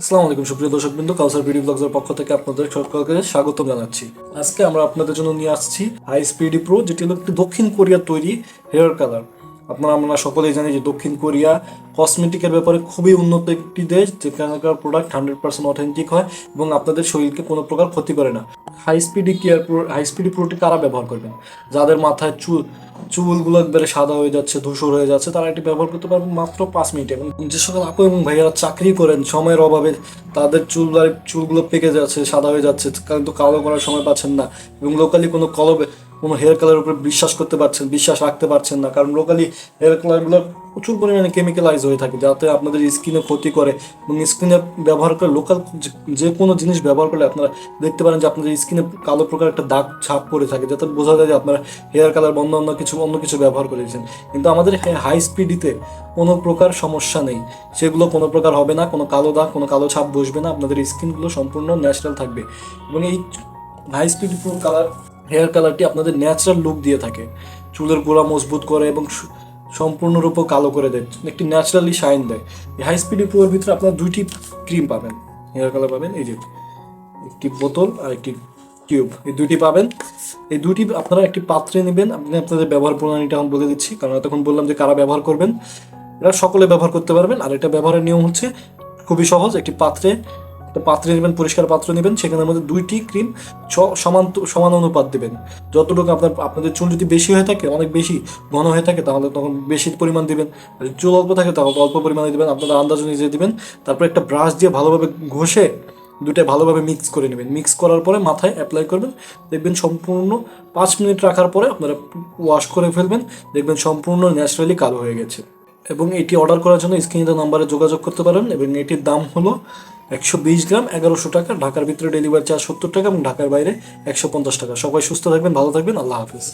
আসসালামু আলাইকুম সুপ্রিয় দর্শকবৃন্দ, কাউসার বিডি ব্লগসের পক্ষ থেকে আপনাদের সকলকে স্বাগতম জানাচ্ছি। আজকে আমরা আপনাদের জন্য নিয়ে আসছি হাই স্পিডি প্রো, যেটি হলো একটি দক্ষিণ কোরিয়ার তৈরি হেয়ার কালার। আমরা সকলেই জানি যে দক্ষিণ কোরিয়া কসমেটিকের ব্যাপারে খুবই উন্নত একটি দেশ, যেখানকার প্রোডাক্ট 100% অথেন্টিক হয় এবং আপনাদের শরীরকে কোনো প্রকার ক্ষতি করে না। হাই স্পিডি প্রোটি কারা ব্যবহার করবেন? যাদের মাথায় চুলগুলো একবারে সাদা হয়ে যাচ্ছে, ধূসর হয়ে যাচ্ছে, তারা এটি ব্যবহার করতে পারবেন মাত্র 5 মিনিটে। এবং যে সকল আপু এবং ভাইয়ারা চাকরি করেন, সময়ের অভাবে তাদের চুলগুলো পেকে যাচ্ছে, সাদা হয়ে যাচ্ছে, কিন্তু কালো করার সময় পাচ্ছেন না, এবং লোকালি কোনো হেয়ার কালারের উপরে বিশ্বাস রাখতে পারছেন না, কারণ লোকালি হেয়ার কালারগুলো প্রচুর পরিমাণে কেমিক্যালাইজ হয়ে থাকে, যাতে আপনাদের স্কিনে ক্ষতি করে। এবং স্কিনে ব্যবহার করে লোকাল যে কোনো জিনিস ব্যবহার করলে আপনারা দেখতে পারেন যে আপনাদের স্কিনে কালো প্রকার একটা দাগ ছাপ পড়ে থাকে, যাতে বোঝা যায় যে আপনারা হেয়ার কালার বন্ধ অন্য কিছু ব্যবহার করেছেন। কিন্তু আমাদের হাই স্পিডিতে কোনো প্রকার সমস্যা নেই, সেগুলো কোনো প্রকার হবে না, কোনো কালো দাগ, কোনো কালো ছাপ বসবে না, আপনাদের স্কিনগুলো সম্পূর্ণ ন্যাচারাল থাকবে। এবং এই হাই স্পিড প্রো হেয়ার কালারটি আপনাদের ন্যাচারাল লুক দিয়ে থাকে, চুলের গোড়া মজবুত করে এবং সম্পূর্ণরূপে কালো করে দেয়, একটি ন্যাচারালি শাইন দেয়। এই হাই স্পিড প্রোর ভিতরে আপনারা দুইটি ক্রিম পাবেন, হেয়ার কালার পাবেন, এই যে একটি বোতল আর একটি টিউব, এই দুইটি পাবেন। এই দুইটি আপনারা একটি পাত্রে নেবেন। আপনি আপনাদের ব্যবহার প্রণালীটা এখন বলে দিচ্ছি, কারণ তখন বললাম যে কারা ব্যবহার করবেন। এরা সকলে ব্যবহার করতে পারবেন। আর এটা ব্যবহারের নিয়ম হচ্ছে খুবই সহজ। একটা পাত্রে নেবেন, পরিষ্কার পাত্র নেবেন, সেখানের মধ্যে দুইটি ক্রিম সমান অনুপাত দেবেন। যতটুকু আপনাদের চুল যদি বেশি হয়ে থাকে, অনেক বেশি ঘন হয়ে থাকে, তাহলে তখন বেশি পরিমাণ দিবেন। আর চুল অল্প থাকে তাহলে অল্প পরিমাণে দিবেন, আপনাদের আন্দাজ অনুযায়ী দিবেন। তারপর একটা ব্রাশ দিয়ে ভালোভাবে ঘষে দুটাই ভালোভাবে মিক্স করে নেবেন। মিক্স করার পরে মাথায় অ্যাপ্লাই করবেন। দেখবেন সম্পূর্ণ 5 মিনিট রাখার পরে আপনারা ওয়াশ করে ফেলবেন, দেখবেন সম্পূর্ণ ন্যাচারালি কালো হয়ে গেছে। এবং এটি অর্ডার করার জন্য স্ক্রিনে নাম্বারে যোগাযোগ করতে পারেন। এবং এটির দাম হলো 120 গ্রাম 1100 টাকা। ঢাকার ভিতরে ডেলিভারি চার্জ 70 টাকা এবং ঢাকার বাইরে 150 টাকা। সবাই সুস্থ থাকবেন, ভালো থাকবেন, আল্লাহ হাফিজ।